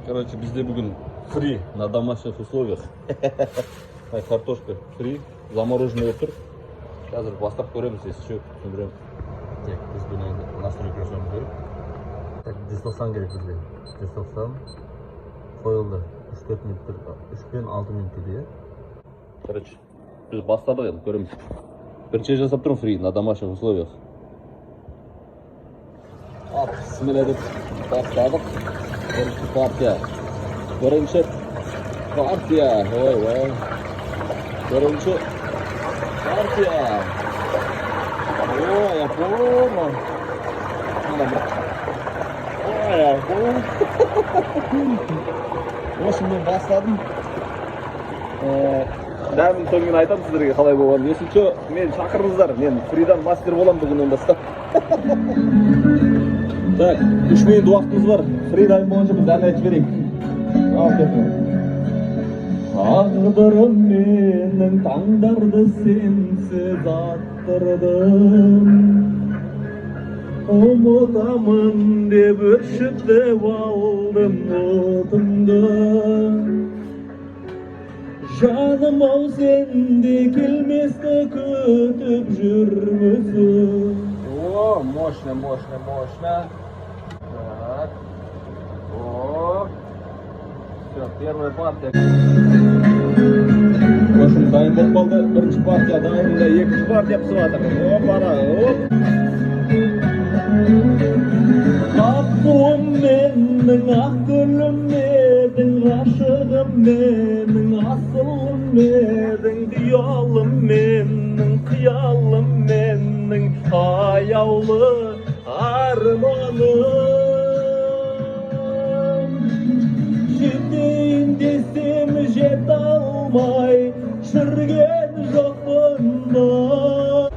Короче, бізде бүгін фри на домашних условиях. Картошка фри, замороженный отыр. Қазір бастап көреміз, если что, түсіндіремін. Так, біз бұны настройка жасауымыз керек. Так, 190 керек бізге. 190 қойылды. 3-4 минуттер, 3-6 минут еді. Короче, біз бастадық енді, көреміз. Бірінші жасап тұрмын фри на домашних условиях. Бісміллә деп бастадық. Бірінші партия. Бірінші партия. Ой. Бірінші партия. Ой, я понял. Ой, я понял. В общем, мен бастадым. Дәмін соңын айтам сіздерге қалай болғанын. Если что, мен шақырыңыздар. Мен фридан мастер болам бүгіннен бастап. Так, 3 минут уақытымыз бар. Фри дайын болғанша біз дәмін айтып берейік. Ал кетті. Тағдырым менің таңдарды сенсіз аттырдым. Ұмытамын деп өршітіп алдым отымды. Жаным ау сенде келместі күтіп жүрмісің. О, мощно. Так. О. Все, первая партия. В общем, дайын болып қалды. Бірінші партия дайында, екінші партия пісіп жатыр. Опара, оп. Ақ туым менің, ақ гүлім менің, ғашығым менің, асылым менің, диялым менің, қиялым менің, аяулы арманым. Жетейін десем жете алмай, жүрген жоқпын ба.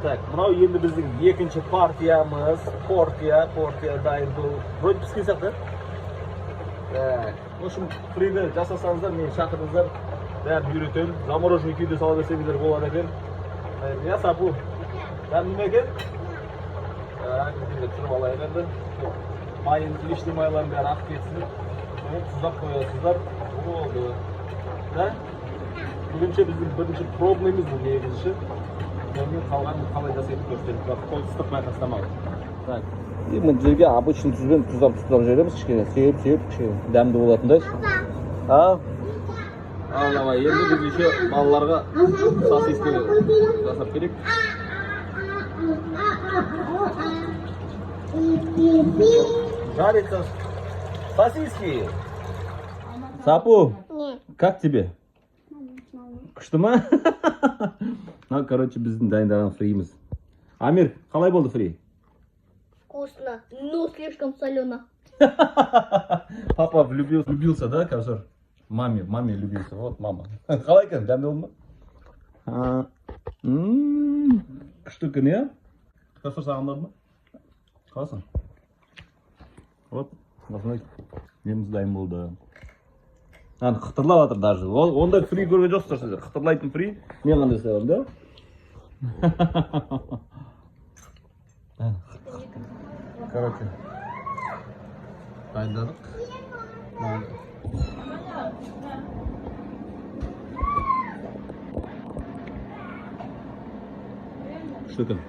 Так, мынау енді біздің екінші партиямыз. Порция дайын бұл. Вроде піскен сияқты. Так, в общем, фриді жасасаңыздар, мені шақырыңыздар. Бәрін үйретемін. Замороженный күйде сала берсеңіздер болады екен. Я сапу. Бәрін неме екен? Так, түсіріп алайық енді. Майын, лишний майларын бәрі ақ кетсін. Сыздап қоясыздар. Болды. Да? Бүгінше біздің бірінші пробныйымыз бұл негізіші. Сонымен қалғанын қалай жасайтын көрсетеміз. Қол ыстық байқастамайды. Так. И мы жерге обычный тұзбен тұздап жібереміз. Кішкене сеуіп, кішкене дәмді болатындай. Ал давай, енді біз еще балаларға сосиски жасап керек. Жарится сосиски. Сапу, как тебе? Күшті ма? Короче, біздің дайындаған фриіміз. Амир, қалай болды фри? Вкусно, но слишком солено. Папа влюбился, да, Кавсар? Маме влюбился. Вот мама. Қалай екен, дәмді болды ма? Күшті екен, иә? Кавсар саған ұнады ма? Қаласың? Вот, осындай неміз дайын болды. Қытырлап жатыр даже. Ондай фри көрген жоқсыздар сіздер. Қытырлайтын фри. Мен қандай істеймін, да? Короче, дайындадық. Күшті екен.